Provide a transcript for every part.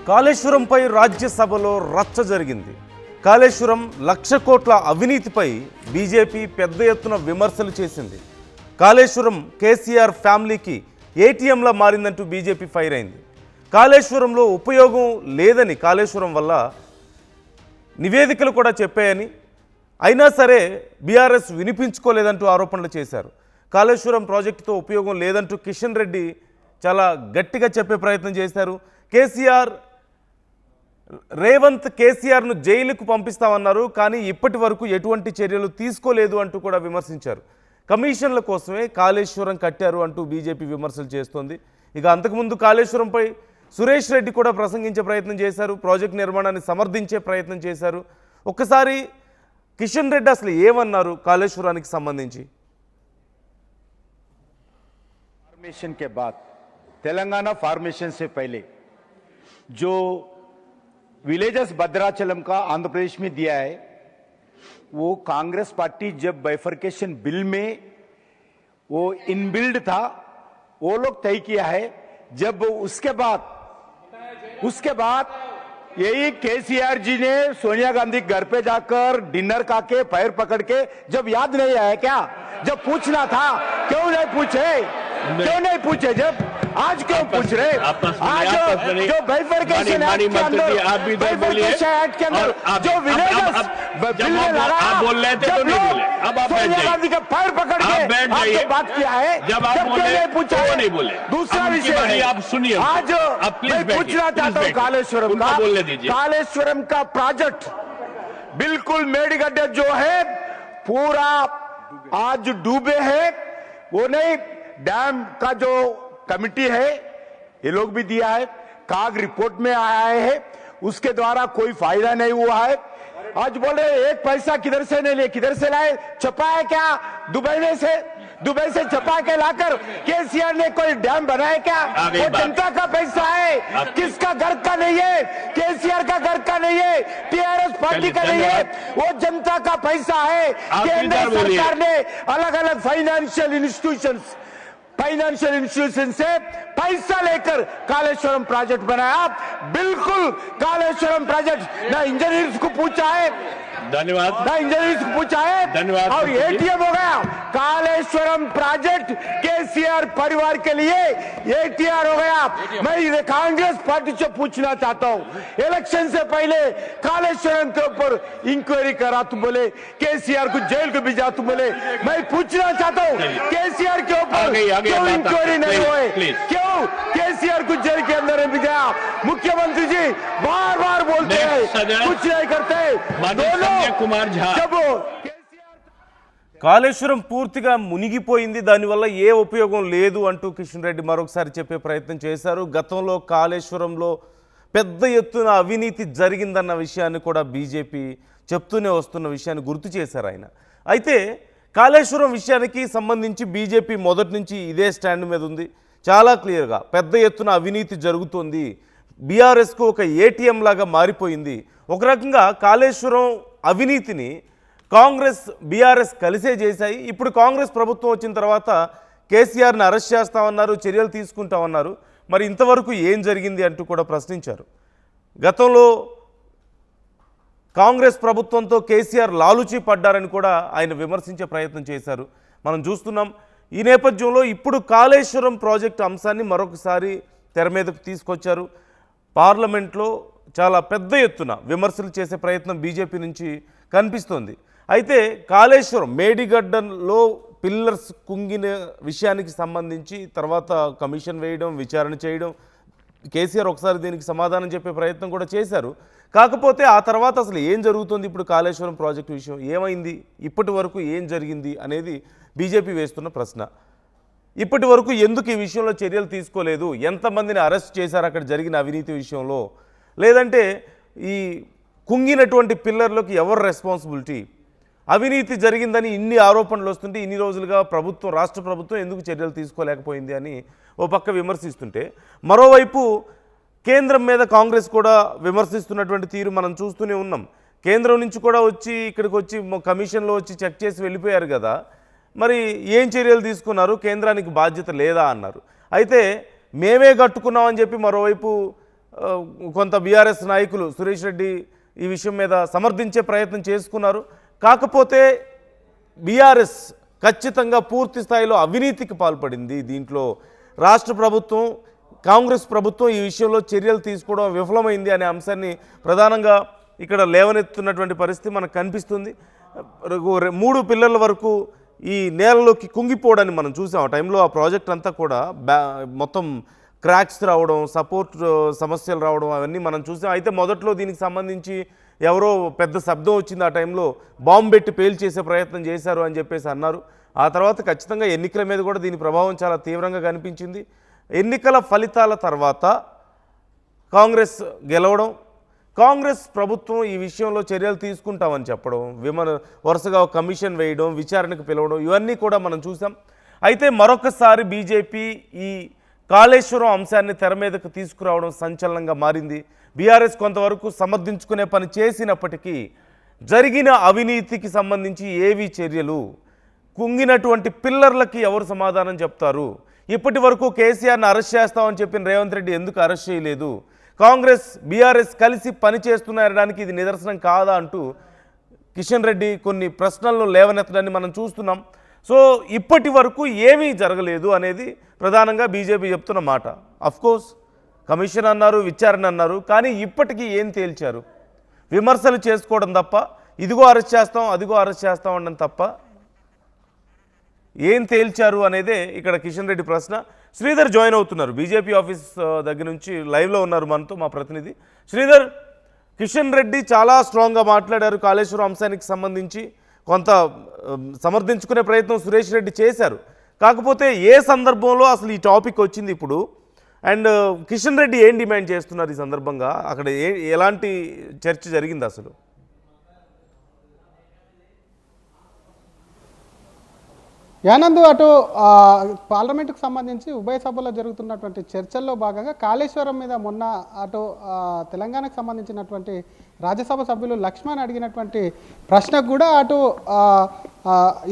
కాళేశ్వరంపై రాజ్యసభలో రచ్చ జరిగింది. కాళేశ్వరం 1,00,000 కోట్ల అవినీతిపై బీజేపీ పెద్ద ఎత్తున విమర్శలు చేసింది. కాళేశ్వరం కేసీఆర్ ఫ్యామిలీకి ఏటీఎంలా మారిందంటూ బీజేపీ ఫైర్ అయింది. కాళేశ్వరంలో ఉపయోగం లేదని, కాళేశ్వరం వల్ల నివేదికలు కూడా చెప్పాయని, అయినా సరే బీఆర్ఎస్ వినిపించుకోలేదంటూ ఆరోపణలు చేశారు. కాళేశ్వరం ప్రాజెక్టుతో ఉపయోగం లేదంటూ కిషన్ రెడ్డి చాలా గట్టిగా చెప్పే ప్రయత్నం చేశారు. రేవంత్ కేసీఆర్ను జైలుకు పంపిస్తామన్నారు, కానీ ఇప్పటి వరకు ఎటువంటి చర్యలు తీసుకోలేదు అంటూ కూడా విమర్శించారు. కమిషన్ల కోసమే కాళేశ్వరం కట్టారు అంటూ బీజేపీ విమర్శలు చేస్తోంది. ఇక అంతకుముందు కాళేశ్వరంపై సురేష్ రెడ్డి కూడా ప్రసంగించే ప్రయత్నం చేశారు. ప్రాజెక్ట్ నిర్మాణాన్ని సమర్థించే ప్రయత్నం చేశారు. ఒక్కసారి కిషన్ రెడ్డి అసలు ఏమన్నారు కాళేశ్వరానికి సంబంధించి? फॉर्मेशन के बाद, तेलंगाना फॉर्मेशन से पहले जो विलेजेस भद्राचलम का आंध्र प्रदेश में दिया है, वो कांग्रेस पार्टी जब बाइफर्केशन बिल में वो इनबिल्ड था, वो लोग तय किया है. जब उसके बाद यही केसीआर जी ने सोनिया गांधी घर पे जाकर डिनर खाके पैर पकड़ के, जब याद नहीं आया क्या? जब पूछना था क्यों नहीं पूछे? क्यों नहीं पूछे? जब आज क्यों पूछ रहे? आज जो बाइफर्केशन एक्ट के अंदर, बाइफर्केशन एक्ट के अंदर जो विलेजेस बिल में लड़ा, आप बोल रहे थे तो नहीं बोले. अब आप सोनिया गांधी का पैर पकड़ के आपसे बात किया है. जब आप बोले नहीं पूछा तो नहीं बोले. दूसरा विषय आप सुनिए. आज मैं पूछना चाहता हूँ कालेश्वरम का, कालेश्वरम का प्रोजेक्ट बिल्कुल मेडीगड्ढे जो है पूरा आज डूबे हैं. वो नहीं, डैम का जो कमिटी है ये लोग भी दिया है, काग रिपोर्ट में आया है, उसके द्वारा कोई फायदा नहीं हुआ है. आज बोले एक पैसा किधर से नहीं लिए, किधर से लाए? छपा है क्या? दुबई से छपा के लाकर केसीआर ने कोई डैम बनाया क्या? वो जनता का पैसा है, किसका घर का नहीं है? केसीआर का घर का नहीं है, टीआरएस पार्टी का नहीं है, वो जनता का पैसा है. केंद्र सरकार ने अलग अलग फाइनेंशियल इंस्टीट्यूशन से पैसा लेकर कालेश्वरम प्रोजेक्ट बनाया. बिल्कुल कालेश्वरम प्रोजेक्ट ना इंजीनियर्स को पूछा है, धन्यवाद, ना इंजीनियर्स को पूछा है, धन्यवाद, और एटीएम हो गया. कालेश्वरम प्रोजेक्ट केसीआर परिवार के लिए एटीआर हो गया. मैं कांग्रेस पार्टी से पूछना चाहता हूं, इलेक्शन से पहले कालेश्वरम के ऊपर इंक्वायरी करा तुम बोले, केसीआर को जेल को भेजा तुम बोले. मैं पूछना चाहता हूं केसीआर के ऊपर क्यों इंक्वायरी नहीं हुए? क्यों केसीआर को जेल के अंदर नहीं भेजा? मुख्यमंत्री जी बार बार बोलते हैं, कुछ नहीं करते. दोनों कुमार झा जब కాళేశ్వరం పూర్తిగా మునిగిపోయింది, దానివల్ల ఏ ఉపయోగం లేదు అంటూ కిషన్ రెడ్డి మరొకసారి చెప్పే ప్రయత్నం చేశారు. గతంలో కాళేశ్వరంలో పెద్ద ఎత్తున అవినీతి జరిగిందన్న విషయాన్ని కూడా బీజేపీ చెప్తూనే వస్తున్న విషయాన్ని గుర్తు చేశారు ఆయన. అయితే కాళేశ్వరం విషయానికి సంబంధించి బీజేపీ మొదటి నుంచి ఇదే స్టాండ్ మీద ఉంది. చాలా క్లియర్గా పెద్ద ఎత్తున అవినీతి జరుగుతోంది, బీఆర్ఎస్కు ఒక ఏటీఎం లాగా మారిపోయింది. ఒక రకంగా కాళేశ్వరం అవినీతిని కాంగ్రెస్ బీఆర్ఎస్ కలిసే చేశాయి. ఇప్పుడు కాంగ్రెస్ ప్రభుత్వం వచ్చిన తర్వాత కేసీఆర్ని అరెస్ట్ చేస్తామన్నారు, చర్యలు తీసుకుంటామన్నారు. మరి ఇంతవరకు ఏం జరిగింది అంటూ కూడా ప్రశ్నించారు. గతంలో కాంగ్రెస్ ప్రభుత్వంతో కేసీఆర్ లాలుచీ పడ్డారని కూడా ఆయన విమర్శించే ప్రయత్నం చేశారు. మనం చూస్తున్నాం. ఈ నేపథ్యంలో ఇప్పుడు కాళేశ్వరం ప్రాజెక్టు అంశాన్ని మరొకసారి తెర మీదకు తీసుకొచ్చారు. పార్లమెంట్లో చాలా పెద్ద ఎత్తున విమర్శలు చేసే ప్రయత్నం బీజేపీ నుంచి కనిపిస్తోంది. అయితే కాళేశ్వరం మేడిగడ్డలో పిల్లర్స్ కుంగిన విషయానికి సంబంధించి తర్వాత కమిషన్ వేయడం, విచారణ చేయడం, కేసీఆర్ ఒకసారి దీనికి సమాధానం చెప్పే ప్రయత్నం కూడా చేశారు. కాకపోతే ఆ తర్వాత అసలు ఏం జరుగుతుంది, ఇప్పుడు కాళేశ్వరం ప్రాజెక్టు విషయం ఏమైంది, ఇప్పటి వరకు ఏం జరిగింది అనేది బీజేపీ వేస్తున్న ప్రశ్న. ఇప్పటి వరకు ఎందుకు ఈ విషయంలో చర్యలు తీసుకోలేదు? ఎంతమందిని అరెస్ట్ చేశారు అక్కడ జరిగిన అవినీతి విషయంలో? లేదంటే ఈ కుంగినటువంటి పిల్లర్లకు ఎవరు రెస్పాన్సిబిలిటీ? అవినీతి జరిగిందని ఇన్ని ఆరోపణలు వస్తుంటే ఇన్ని రోజులుగా రాష్ట్ర ప్రభుత్వం ఎందుకు చర్యలు తీసుకోలేకపోయింది అని ఓ పక్క విమర్శిస్తుంటే, మరోవైపు కేంద్రం మీద కాంగ్రెస్ కూడా విమర్శిస్తున్నటువంటి తీరు మనం చూస్తూనే ఉన్నాం. కేంద్రం నుంచి కూడా వచ్చి ఇక్కడికి వచ్చి కమిషన్లో వచ్చి చెక్ చేసి వెళ్ళిపోయారు కదా. మరి ఏం చర్యలు తీసుకున్నారు? కేంద్రానికి బాధ్యత లేదా అన్నారు. అయితే మేమే కట్టుకున్నామని చెప్పి మరోవైపు కొంత బీఆర్ఎస్ నాయకులు సురేష్ రెడ్డి ఈ విషయం మీద సమర్థించే ప్రయత్నం చేసుకున్నారు. కాకపోతే బీఆర్ఎస్ ఖచ్చితంగా పూర్తి స్థాయిలో అవినీతికి పాల్పడింది. దీంట్లో రాష్ట్ర ప్రభుత్వం, కాంగ్రెస్ ప్రభుత్వం ఈ విషయంలో చర్యలు తీసుకోవడం విఫలమైంది అనే అంశాన్ని ప్రధానంగా ఇక్కడ లేవనెత్తున్నటువంటి పరిస్థితి మనకు కనిపిస్తుంది. 3 పిల్లల వరకు ఈ నేలలోకి కుంగిపోవడాన్ని మనం చూసాం. ఆ టైంలో ఆ ప్రాజెక్ట్ అంతా కూడా మొత్తం క్రాక్స్ రావడం, సపోర్ట్ సమస్యలు రావడం అవన్నీ మనం చూసాం. అయితే మొదట్లో దీనికి సంబంధించి ఎవరో పెద్ద శబ్దం వచ్చింది, ఆ టైంలో బాంబు పెట్టి పేల్చేసే ప్రయత్నం చేశారు అని చెప్పేసి అన్నారు. ఆ తర్వాత ఖచ్చితంగా ఎన్నికల మీద కూడా దీని ప్రభావం చాలా తీవ్రంగా కనిపించింది. ఎన్నికల ఫలితాల తర్వాత కాంగ్రెస్ గెలవడం, కాంగ్రెస్ ప్రభుత్వం ఈ విషయంలో చర్యలు తీసుకుంటామని చెప్పడం, వరుసగా కమిషన్ వేయడం, విచారణకు పిలవడం, ఇవన్నీ కూడా మనం చూసాం. అయితే మరొకసారి బీజేపీ ఈ కాళేశ్వరం అంశాన్ని తెర మీదకు తీసుకురావడం సంచలనంగా మారింది. బీఆర్ఎస్ కొంతవరకు సమర్థించుకునే పని చేసినప్పటికీ జరిగిన అవినీతికి సంబంధించి ఏవి చర్యలు, కుంగినటువంటి పిల్లర్లకి ఎవరు సమాధానం చెప్తారు, ఇప్పటి వరకు కేసీఆర్ని అరెస్ట్ చేస్తామని చెప్పిన రేవంత్ రెడ్డి ఎందుకు అరెస్ట్ చేయలేదు, కాంగ్రెస్ బీఆర్ఎస్ కలిసి పనిచేస్తున్నారనడానికి ఇది నిదర్శనం కాదా అంటూ కిషన్ రెడ్డి కొన్ని ప్రశ్నలను లేవనెత్తడాన్ని మనం చూస్తున్నాం. సో ఇప్పటి వరకు ఏమీ జరగలేదు అనేది ప్రధానంగా బీజేపీ చెప్తున్న మాట. అఫ్కోర్స్ కమిషన్ అన్నారు, విచారణ అన్నారు, కానీ ఇప్పటికీ ఏం తేల్చారు? విమర్శలు చేసుకోవడం తప్ప, ఇదిగో అరెస్ట్ చేస్తాం అదిగో అరెస్ట్ చేస్తాం అనడం తప్ప ఏం తేల్చారు అనేదే ఇక్కడ కిషన్ రెడ్డి ప్రశ్న. శ్రీధర్ జాయిన్ అవుతున్నారు, బీజేపీ ఆఫీస్ దగ్గర నుంచి లైవ్లో ఉన్నారు మనతో మా ప్రతినిధి. శ్రీధర్, కిషన్ రెడ్డి చాలా స్ట్రాంగ్గా మాట్లాడారు. కాళేశ్వరం అంశానికి సంబంధించి కొంత సమర్థించుకునే ప్రయత్నం సురేష్ రెడ్డి చేశారు. కాకపోతే ఏ సందర్భంలో అసలు ఈ టాపిక్ వచ్చింది ఇప్పుడు, అండ్ కిషన్ రెడ్డి ఏం డిమాండ్ చేస్తున్నారు ఈ సందర్భంగా, అక్కడ ఎలాంటి చర్చ జరిగింది అసలు? యానందు అటు పార్లమెంటుకు సంబంధించి ఉభయ సభలో జరుగుతున్నటువంటి చర్చల్లో భాగంగా కాళేశ్వరం మీద మొన్న అటు తెలంగాణకు సంబంధించినటువంటి రాజ్యసభ సభ్యులు లక్ష్మణ్ అడిగినటువంటి ప్రశ్నకు కూడా అటు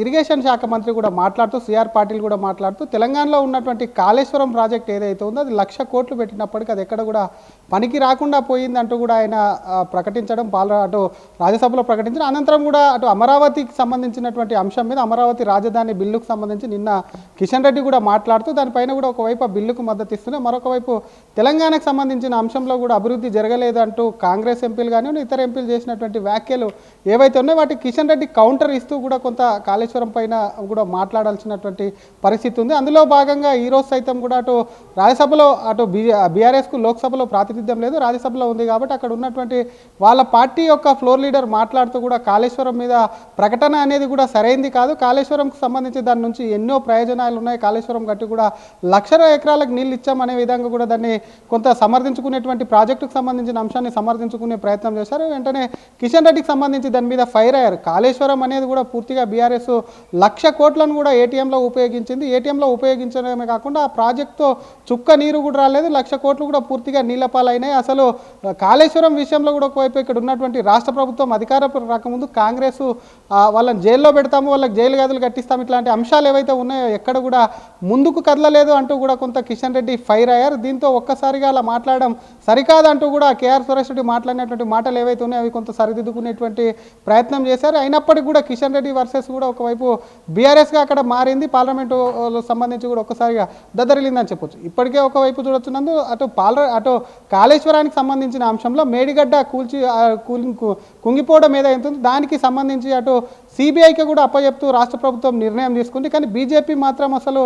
ఇరిగేషన్ శాఖ మంత్రి కూడా మాట్లాడుతూ, సిఆర్ పాటిల్ కూడా మాట్లాడుతూ, తెలంగాణలో ఉన్నటువంటి కాళేశ్వరం ప్రాజెక్ట్ ఏదైతే ఉందో అది 1,00,000 కోట్లు పెట్టినప్పటికీ అది ఎక్కడ కూడా పనికి రాకుండా పోయిందంటూ కూడా ఆయన ప్రకటించడం, అటు రాజ్యసభలో ప్రకటించడం. అనంతరం కూడా అటు అమరావతికి సంబంధించినటువంటి అంశం మీద, అమరావతి రాజధాని బిల్లుకు సంబంధించి నిన్న కిషన్ రెడ్డి కూడా మాట్లాడుతూ దానిపైన కూడా ఒకవైపు ఆ బిల్లుకు మద్దతు ఇస్తూనే మరొక వైపు తెలంగాణకు సంబంధించిన అంశంలో కూడా అభివృద్ధి జరగలేదంటూ కాంగ్రెస్ ఎంపీలు కానీ ఇతర ఎంపీలు చేసినటువంటి వ్యాఖ్యలు ఏవైతే ఉన్నాయో వాటికి కిషన్ రెడ్డి కౌంటర్ ఇస్తూ కూడా కొంత కాళేశ్వరం పైన కూడా మాట్లాడాల్సినటువంటి పరిస్థితి ఉంది. అందులో భాగంగా ఈరోజు సైతం కూడా అటు రాజ్యసభలో అటు బీఆర్ఎస్కు లోక్సభలో ప్రాతినిధ్యం లేదు, రాజ్యసభలో ఉంది కాబట్టి అక్కడ ఉన్నటువంటి వాళ్ళ పార్టీ యొక్క ఫ్లోర్ లీడర్ మాట్లాడుతూ కూడా కాళేశ్వరం మీద ప్రకటన అనేది కూడా సరైంది కాదు, కాళేశ్వరంకు సంబంధించి దాని నుంచి ఎన్నో ప్రయోజనాలు ఉన్నాయి, కాళేశ్వరం గట్టి కూడా 1,00,000 ఎకరాలకు నీళ్ళు ఇచ్చామనే విధంగా కూడా దాన్ని కొంత సమర్థించుకునేటువంటి ప్రాజెక్టుకు సంబంధించిన అంశాన్ని సమర్థించుకునే ప్రయత్నం చేశారు. వెంటనే కిషన్ రెడ్డికి సంబంధించి దాని మీద ఫైర్ అయ్యారు. కాళేశ్వరం అనేది కూడా పూర్తిగా బీఆర్ఎస్ 1,00,000 కోట్లను కూడా ఏటీఎంలో ఉపయోగించింది. ఏటీఎంలో ఉపయోగించడమే కాకుండా ఆ ప్రాజెక్టుతో చుక్క నీరు కూడా రాలేదు, 1,00,000 కోట్లు కూడా పూర్తిగా నీళ్లపాలైనాయి. అసలు కాళేశ్వరం విషయంలో కూడా ఒకవైపు ఇక్కడ ఉన్నటువంటి రాష్ట్ర ప్రభుత్వం అధికారం రాకముందు కాంగ్రెస్ వాళ్ళని జైల్లో పెడతాము, వాళ్ళకి జైలు గదులు కట్టిస్తాము, ఇట్లాంటి అంశాలు ఏవైతే ఉన్నాయో ఎక్కడ కూడా ముందుకు కదలలేదు అంటూ కూడా కొంత కిషన్ రెడ్డి ఫైర్ అయ్యారు. దీంతో ఒక్కసారిగా అలా మాట్లాడడం సరికాదంటూ కూడా కేఆర్ సురేష్ రెడ్డి మాట్లాడినటువంటి మాటలు ఏవైతే ఉన్నాయో అవి కొంత సరిదిద్దుకునేటువంటి ప్రయత్నం చేశారు. అయినప్పటికీ కూడా కిషన్ రెడ్డి వర్సెస్ కూడా ఒకవైపు బీఆర్ఎస్గా అక్కడ మారింది. పార్లమెంటు సంబంధించి కూడా ఒక్కసారిగా దద్దరిల్లిందని చెప్పొచ్చు. ఇప్పటికే ఒకవైపు చూడొచ్చున్నందు అటు కాళేశ్వరానికి సంబంధించిన అంశంలో మేడిగడ్డ కుంగిపోవడం ఏదైతే ఉందో దానికి సంబంధించి అటు సిబిఐకి కూడా అప్పచెప్తూ రాష్ట్ర ప్రభుత్వం నిర్ణయం తీసుకుంది. కానీ బీజేపీ మాత్రం అసలు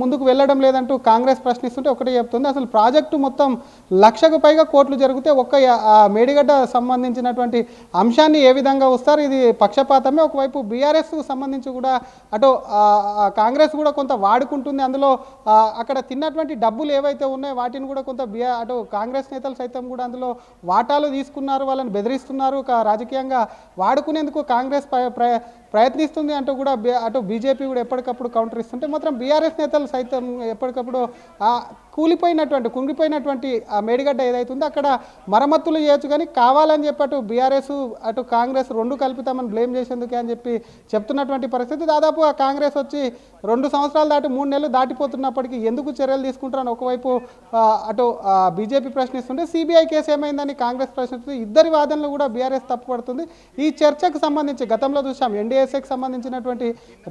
ముందుకు వెళ్ళడం లేదంటూ కాంగ్రెస్ ప్రశ్నిస్తుంటే ఒకటే చెప్తుంది, అసలు ప్రాజెక్టు మొత్తం 1,00,000కు పైగా కోట్లు జరిగితే ఒక్క మేడిగడ్డ సంబంధించినటువంటి అంశాన్ని ఏ విధంగా వస్తారు, ఇది పక్షపాతమే. ఒకవైపు బీఆర్ఎస్ సంబంధించి కూడా అటు కాంగ్రెస్ కూడా కొంత వాడుకుంటుంది. అందులో అక్కడ తిన్నటువంటి డబ్బులు ఏవైతే ఉన్నాయో వాటిని కూడా కొంత అటు కాంగ్రెస్ నేతలు సైతం కూడా అందులో వాటాలు తీసుకున్నారు, వాళ్ళని బెదిరిస్తున్నారు, రాజకీయంగా వాడుకునేందుకు కాంగ్రెస్ ప్రయత్నిస్తుంది అంటూ కూడా అటు బీజేపీ కూడా ఎప్పటికప్పుడు కౌంటర్ ఇస్తుంటే మాత్రం బీఆర్ఎస్ నేతలు సైతం ఎప్పటికప్పుడు కుంగిపోయినటువంటి ఆ మేడిగడ్డ ఏదైతుందో అక్కడ మరమ్మతులు చేయొచ్చు కానీ కావాలని చెప్పి అటు బీఆర్ఎస్ అటు కాంగ్రెస్ రెండు కల్పితామని బ్లేమ్ చేసేందుకే అని చెప్పి చెప్తున్నటువంటి పరిస్థితి. దాదాపు ఆ కాంగ్రెస్ వచ్చి 2 సంవత్సరాలు దాటి 3 నెలలు దాటిపోతున్నప్పటికీ ఎందుకు చర్యలు తీసుకుంటారని ఒకవైపు అటు బీజేపీ ప్రశ్నిస్తుంటే సిబిఐ కేసు ఏమైందని కాంగ్రెస్ ప్రశ్నిస్తుంది. ఇద్దరి వాదనలు కూడా బీఆర్ఎస్ తప్పుపడుతుంది. ఈ చర్చకు సంబంధించి గతంలో చూసాం ఎన్డీఎస్ఏకి సంబంధించినటువంటి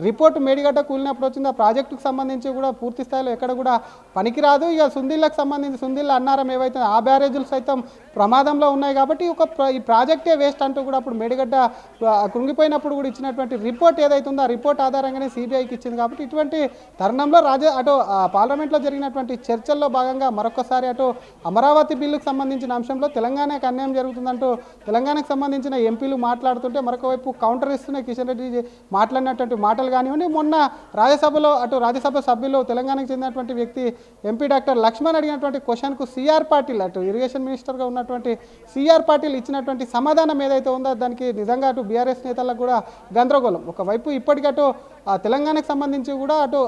రిపోర్ట్ మేడిగడ్డ కూలినప్పుడు వచ్చింది. ఆ ప్రాజెక్టుకు సంబంధించి కూడా పూర్తి స్థాయిలో ఎక్కడ కూడా పనికిరాదు. ఇక సుందిళ్ళకు సంబంధించి సుందిళ్ళ అన్నారం ఏవైతే ఆ బ్యారేజీలు సైతం ప్రమాదంలో ఉన్నాయి కాబట్టి ఈ ప్రాజెక్టే వేస్ట్ అంటూ కూడా అప్పుడు మేడిగడ్డ కృంగిపోయినప్పుడు కూడా ఇచ్చినటువంటి రిపోర్ట్ ఏదైతుందో ఆ రిపోర్ట్ ఆధారంగానే సిబిఐకి ఇచ్చింది. కాబట్టి ఇటువంటి తరుణంలో అటు పార్లమెంట్లో జరిగినటువంటి చర్చల్లో భాగంగా మరొకసారి అటు అమరావతి బిల్లుకు సంబంధించిన అంశంలో తెలంగాణకు అన్యాయం జరుగుతుందంటూ తెలంగాణకు సంబంధించిన ఎంపీలు మాట్లాడుతుంటే మరొక వైపు కౌంటర్ ఇస్తూనే కిషన్ రెడ్డి మాట్లాడినటువంటి మాటలు కానివ్వండి. మొన్న రాజ్యసభలో రాజ్యసభ సభ్యులు తెలంగాణకు చెందినటువంటి వ్యక్తి ఎంపీ డాక్టర్ లక్ష్మణ్ అడిగినటువంటి క్వశ్చన్కు సిఆర్ పాటిల్ అటు ఇరిగేషన్ మినిస్టర్గా ఉన్నటువంటి సిఆర్ పాటిల్ ఇచ్చినటువంటి సమాధానం ఏదైతే ఉందో దానికి నిజంగా అటు బీఆర్ఎస్ నేతలకు కూడా గందరగోళం. ఒకవైపు ఇప్పటికటు తెలంగాణకు సంబంధించి కూడా అటు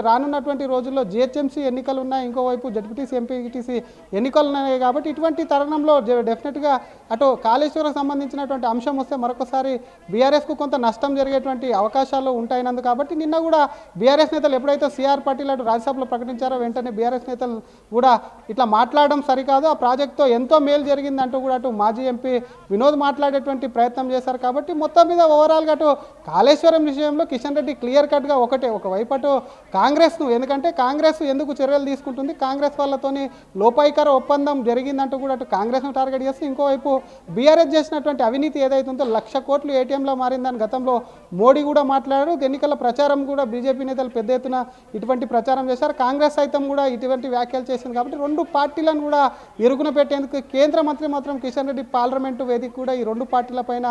రానున్నటువంటి రోజుల్లో జిహెచ్ఎంసీ ఎన్నికలు ఉన్నాయి, ఇంకోవైపు జడ్పీటీసీ ఎంపీటీసీ ఎన్నికలు ఉన్నాయి. కాబట్టి ఇటువంటి తరుణంలో డెఫినెట్గా అటు కాళేశ్వరం సంబంధించినటువంటి అంశం వస్తే మరొకసారి బీఆర్ఎస్కు కొంత నష్టం జరిగేటువంటి అవకాశాలు ఉంటాయినందు. కాబట్టి నిన్న కూడా బీఆర్ఎస్ నేతలు ఎప్పుడైతే సిఆర్ పాటిల్ అటు రాజ్యసభలో ప్రకటించారో వెంటనే బీఆర్ఎస్ నేతలు కూడా ఇట్లా మాట్లాడడం సరికాదు, ఆ ప్రాజెక్టుతో ఎంతో మేలు జరిగిందంటూ కూడా అటు మాజీ ఎంపీ వినోద్ మాట్లాడేటువంటి ప్రయత్నం చేశారు. కాబట్టి మొత్తం మీద ఓవరాల్గా అటు కాళేశ్వరం విషయంలో కిషన్ రెడ్డి క్లియర్ కట్గా ఒకవైపు అటు కాంగ్రెస్ను, ఎందుకంటే కాంగ్రెస్ ఎందుకు చర్యలు తీసుకుంటుంది, కాంగ్రెస్ వాళ్ళతోని లోపాయికార ఒప్పందం జరిగిందంటూ కూడా అటు కాంగ్రెస్ను టార్గెట్ చేస్తే ఇంకోవైపు బీఆర్ఎస్ చేసినటువంటి అవినీతి ఏదైతుందో 1,00,000 కోట్లు ఏటీఎంలో మారిందని గతంలో మోడీ కూడా మాట్లాడారు. ఎన్నికల ప్రచారం కూడా బీజేపీ నేతలు పెద్ద ఎత్తున ఇటువంటి ప్రచారం చేశారు. కాంగ్రెస్ సైతం కూడా ఇటువంటి వ్యాఖ్యలు చేసింది. కాబట్టి 2 పార్టీలను కూడా ఇరుగున పెట్టేందుకు కేంద్ర మంత్రి మాత్రం కిషన్ రెడ్డి పార్లమెంటు వేదిక కూడా ఈ 2 పార్టీల పైన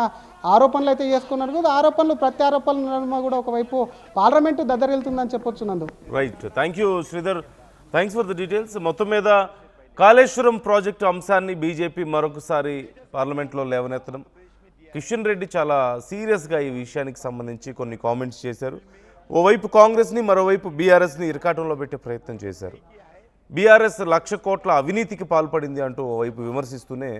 ఆరోపణలు అయితే చేసుకున్నారు కదా. ఆరోపణలు ప్రత్యారోపణలు కూడా ఒకవైపు పార్లమెంటు దద్దరిల్తుందని చెప్పొచ్చు. నందు right, thank you Sridhar, thanks for the details. మొత్తం మీద కాళేశ్వరం ప్రాజెక్టు అంశాన్ని బీజేపీ మరొకసారి పార్లమెంట్లో లేవనెత్తడం, కిషన్ రెడ్డి చాలా సీరియస్గా ఈ విషయానికి సంబంధించి కొన్ని కామెంట్స్ చేశారు. ఓవైపు కాంగ్రెస్ని మరోవైపు బీఆర్ఎస్ని ఇరకాటంలో పెట్టే ప్రయత్నం చేశారు. బీఆర్ఎస్ 1,00,000 కోట్ల అవినీతికి పాల్పడింది అంటూ ఓవైపు విమర్శిస్తూనే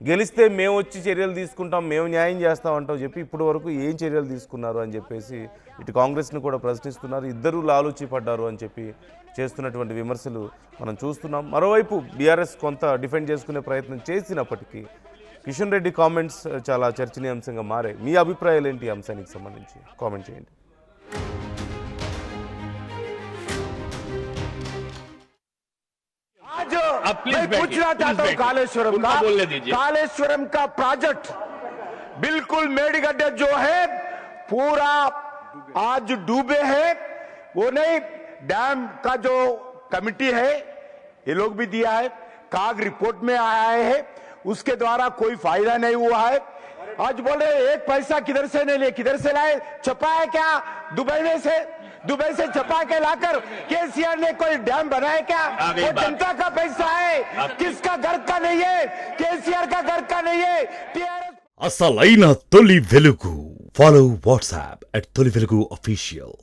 గెలిస్తే మేము వచ్చి చర్యలు తీసుకుంటాం, మేము న్యాయం చేస్తామంటూ చెప్పి ఇప్పటి వరకు ఏం చర్యలు తీసుకున్నారు అని చెప్పేసి ఇటు కాంగ్రెస్ని కూడా ప్రశ్నిస్తున్నారు. ఇద్దరూ లాలూచి పడ్డారు అని చెప్పి చేస్తున్నటువంటి విమర్శలు మనం చూస్తున్నాం. మరోవైపు బీఆర్ఎస్ కొంత డిఫెండ్ చేసుకునే ప్రయత్నం చేసినప్పటికీ కిషన్ రెడ్డి కామెంట్స్ చాలా చర్చనీయాంశంగా మారాయి. మీ అభిప్రాయాలు ఏంటి ఈ అంశానికి సంబంధించి కామెంట్ చేయండి. आज आप प्लीज मैं पूछना चाहता हूँ कालेश्वरम का प्रोजेक्ट बिल्कुल मेडिगड्ढे जो है पूरा आज डूबे हैं. वो नहीं, डैम का जो कमिटी है ये लोग भी दिया है, काग रिपोर्ट में आया है, उसके द्वारा कोई फायदा नहीं हुआ है. आज बोले 1 पैसा किधर से नहीं लिए, किधर से लाए, छपा है क्या दुबई से छपा के लाकर केसीआर ने कोई डैम बनाया क्या? वो जनता का पैसा है, किसका घर का नहीं है, केसीआर का घर का नहीं है. टीआरएस అసలైన తొలి వెలుగు. ఫాలో వాట్సాప్ @తొలి వెలుగు official.